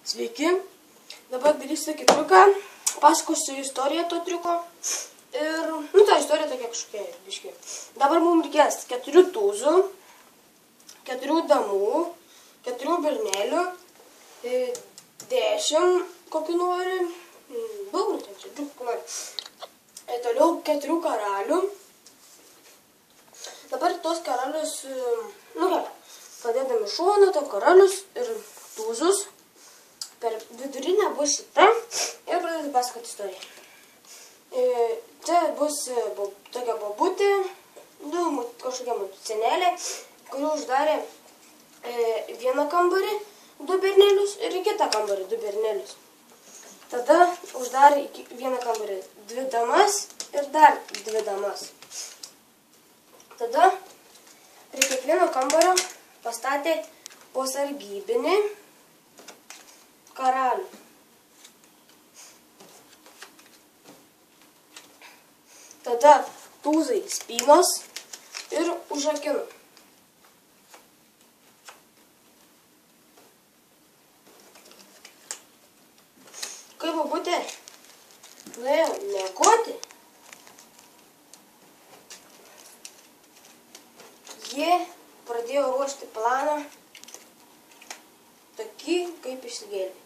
Sveiki, dabar darysiu tokį triuką, pasakosiu istoriją to triuko ir, ta istorija tokia kažkokia, biški. Dabar mums reikės 4 tūzų, 4 damų, 4 bernelių, 10 kokį nori, daug nutenčia, kokį nori. Toliau 4 karalių. Dabar tos karalius, padėdami šoną, to karalius ir tūzus. Per vidurinę bus šita ir pradėti pasakoti istoriją. Čia bus tokia bobutė, kažkokia senelė, kuri uždarė vieną kambarį, 2 bernelius ir į kitą kambarį 2 bernelius. Tada uždarė į vieną kambarį 2 damas ir dar 2 damas. Tada prie kiekvieno kambario pastatė po sargybinį karalių. Tada tūzai spynos ir užrakino. Kai bobutė nuėjo miegoti, jie pradėjo ruošti planą tokį, kaip išsigelbėti.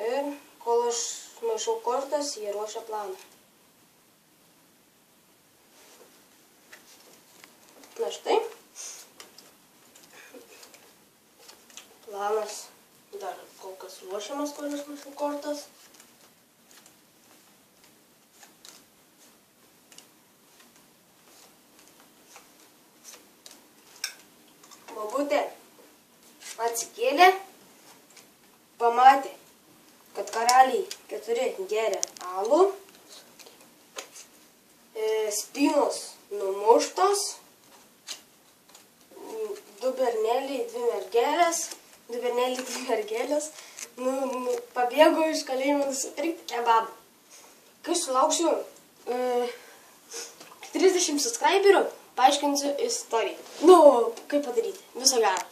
Ir kol aš maišau kortas, jie ruošia planą. Na štai. Planas dar kol kas ruošiamas, kol aš maišau kortas. Bobutė atsikėlė, pamatė, kad karaliai 4 geria alų, spynos numuštos, 2 berneliai, 2 mergelės, pabėgo iš kalėjimo nusipirkti kebabą. Kai sulauksiu 30 subscriberių, paaiškinsiu istoriją. Kaip padaryti. Viso gero.